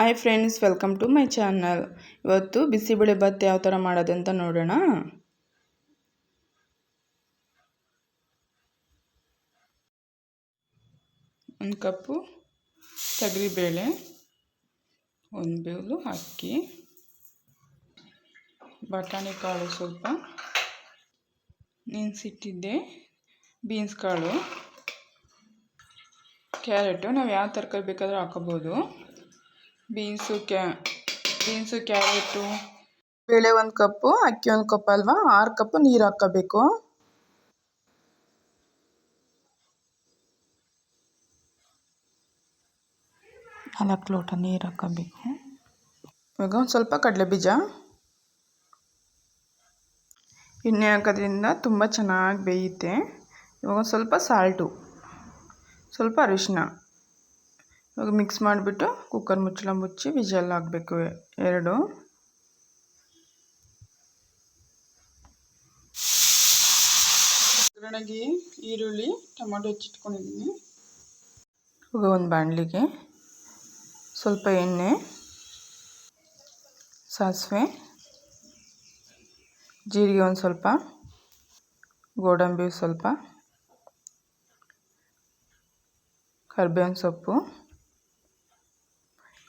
Hi friends, welcome to my channel. ಇವತ್ತು ಬಿಸಿಬೇಳೆ ಬಾತ್ ಯಾವ ಥರ ಮಾಡೋದಂತ ನೋಡೋಣ. ಒಂದು ಕಪ್ಪು ತೊಗರಿಬೇಳೆ, ಒಂದು ಬೌಲು ಅಕ್ಕಿ, ಬಟಾಣಿ ಕಾಳು ಸ್ವಲ್ಪ ನೆನೆಸಿಟ್ಟಿದ್ದೆ, ಬೀನ್ಸ್ ಕಾಳು, ಕ್ಯಾರೆಟು. ನಾವು ಯಾವ ತರಕಾರಿ ಬೇಕಾದರೂ ಹಾಕೋಬೋದು. ಬೀನ್ಸು ಕ್ಯಾರೆಟು, ಬೇಳೆ 1 ಕಪ್ಪು, ಅಕ್ಕಿ 1 ಕಪ್ ಅಲ್ವಾ, 6 ಕಪ್ಪು ನೀರು ಹಾಕೋಬೇಕು. ನಾಲ್ಕು ಲೋಟ ನೀರು ಹಾಕೋಬೇಕು. ಇವಾಗ ಒಂದು ಸ್ವಲ್ಪ ಕಡಲೆಬೀಜ, ಎಣ್ಣೆ ಹಾಕೋದ್ರಿಂದ ತುಂಬ ಚೆನ್ನಾಗಿ ಬೇಯುತ್ತೆ. ಇವಾಗ ಒಂದು ಸ್ವಲ್ಪ ಸಾಲ್ಟು, ಸ್ವಲ್ಪ ಅರಿಶಿನ. ಇವಾಗ ಮಿಕ್ಸ್ ಮಾಡಿಬಿಟ್ಟು ಕುಕ್ಕರ್ ಮುಚ್ಚಳ ಮುಚ್ಚಿ ವಿಜಲ್ ಹಾಕಬೇಕು 2. ಒಗ್ಗರಣೆಗೆ ಈರುಳ್ಳಿ ಟೊಮೊಟೊ ಹೆಚ್ಚಿಟ್ಕೊಂಡಿದ್ದೀನಿ. ಇವಾಗ ಒಂದು ಬಾಣಲಿಗೆ ಸ್ವಲ್ಪ ಎಣ್ಣೆ, ಸಾಸಿವೆ, ಜೀರಿಗೆ ಒಂದು ಸ್ವಲ್ಪ, ಗೋಡಂಬಿ ಸ್ವಲ್ಪ, ಕರಿಬೇವಿನ ಸೊಪ್ಪು,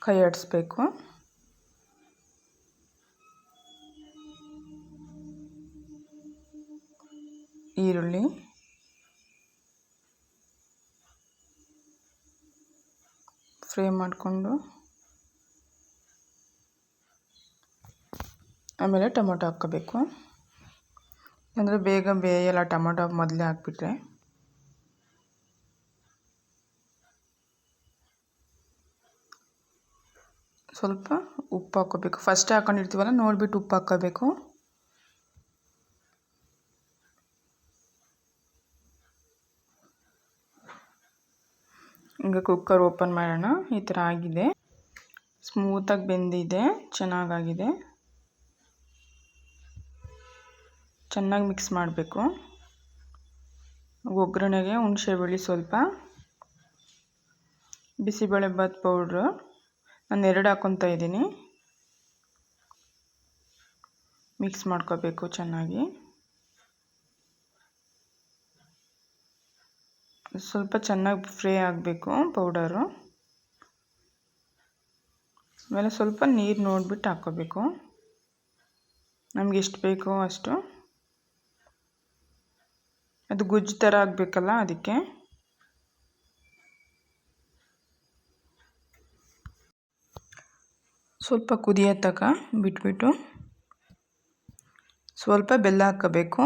ಕೈ ಆಡಿಸ್ಬೇಕು. ಈರುಳ್ಳಿ, ಫ್ರೈ ಮಾಡಿಕೊಂಡು ಆಮೇಲೆ ಟೊಮೊಟೊ ಹಾಕ್ಕೋಬೇಕು. ಅಂದರೆ ಬೇಗ ಬೇಯಲ್ಲ, ಟೊಮೊಟೊ ಮೊದಲೇ ಹಾಕ್ಬಿಟ್ರೆ. ಸ್ವಲ್ಪ ಉಪ್ಪು ಹಾಕ್ಕೋಬೇಕು. ಫಸ್ಟೇ ಹಾಕ್ಕೊಂಡಿರ್ತೀವಲ್ಲ, ನೋಡಿಬಿಟ್ಟು ಉಪ್ಪು ಹಾಕ್ಕೋಬೇಕು. ಈಗ ಕುಕ್ಕರ್ ಓಪನ್ ಮಾಡೋಣ. ಈ ಥರ ಆಗಿದೆ, ಸ್ಮೂತಾಗಿ ಬೆಂದಿದೆ, ಚೆನ್ನಾಗಾಗಿದೆ. ಚೆನ್ನಾಗಿ ಮಿಕ್ಸ್ ಮಾಡಬೇಕು. ಒಗ್ಗರಣೆಗೆ ಹುಣಸೆ ಹುಳಿ ಸ್ವಲ್ಪ, ಬಿಸಿಬೇಳೆ ಬಾತ್ ಪೌಡ್ರು ನಾನು 2 ಹಾಕ್ಕೊತಾ ಇದ್ದೀನಿ. ಮಿಕ್ಸ್ ಮಾಡ್ಕೋಬೇಕು ಚೆನ್ನಾಗಿ. ಸ್ವಲ್ಪ ಚೆನ್ನಾಗಿ ಫ್ರೈ ಆಗಬೇಕು ಪೌಡರು. ಆಮೇಲೆ ಸ್ವಲ್ಪ ನೀರು ನೋಡಿಬಿಟ್ಟು ಹಾಕ್ಕೋಬೇಕು, ನಮ್ಗೆ ಎಷ್ಟು ಬೇಕೋ ಅಷ್ಟು. ಅದು ಗುಜ್ಜು ಥರ ಆಗಬೇಕಲ್ಲ, ಅದಕ್ಕೆ. ಸ್ವಲ್ಪ ಕುದಿಯೋ ತನಕ ಬಿಟ್ಬಿಟ್ಟು ಸ್ವಲ್ಪ ಬೆಲ್ಲ ಹಾಕ್ಕೋಬೇಕು.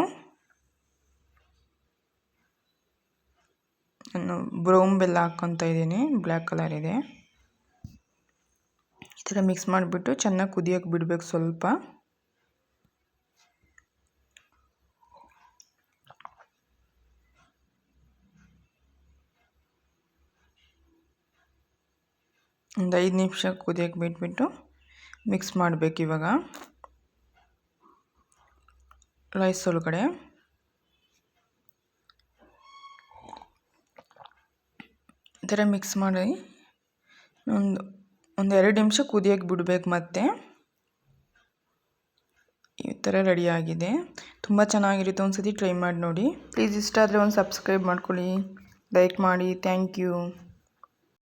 ನಾನು ಬ್ರೌನ್ ಬೆಲ್ಲ ಹಾಕ್ಕೊತಾ ಇದ್ದೀನಿ, ಬ್ಲ್ಯಾಕ್ ಕಲರ್ ಇದೆ. ಈ ಥರ ಮಿಕ್ಸ್ ಮಾಡಿಬಿಟ್ಟು ಚೆನ್ನಾಗಿ ಕುದಿಯೋಕ್ಕೆ ಬಿಡಬೇಕು ಸ್ವಲ್ಪ. ಒಂದು 5 ನಿಮಿಷ ಕುದಿಯೋಕ್ಕೆ ಬಿಟ್ಬಿಟ್ಟು ಮಿಕ್ಸ್ ಮಾಡಬೇಕು. ಇವಾಗ ರೈಸ್ ಒಳಗಡೆ ಈ ಥರ ಮಿಕ್ಸ್ ಮಾಡಿ ಒಂದು 2 ನಿಮಿಷ ಕುದಿಯೋಕ್ಕೆ ಬಿಡಬೇಕು. ಮತ್ತೆ ಈ ಥರ ರೆಡಿಯಾಗಿದೆ, ತುಂಬ ಚೆನ್ನಾಗಿರುತ್ತೆ. ಒಂದು ಸತಿ ಟ್ರೈ ಮಾಡಿ ನೋಡಿ. ಪ್ಲೀಸ್ ಇಷ್ಟ ಆದರೆ ಒಂದು ಸಬ್ಸ್ಕ್ರೈಬ್ ಮಾಡ್ಕೊಳ್ಳಿ, ಲೈಕ್ ಮಾಡಿ. Thank you.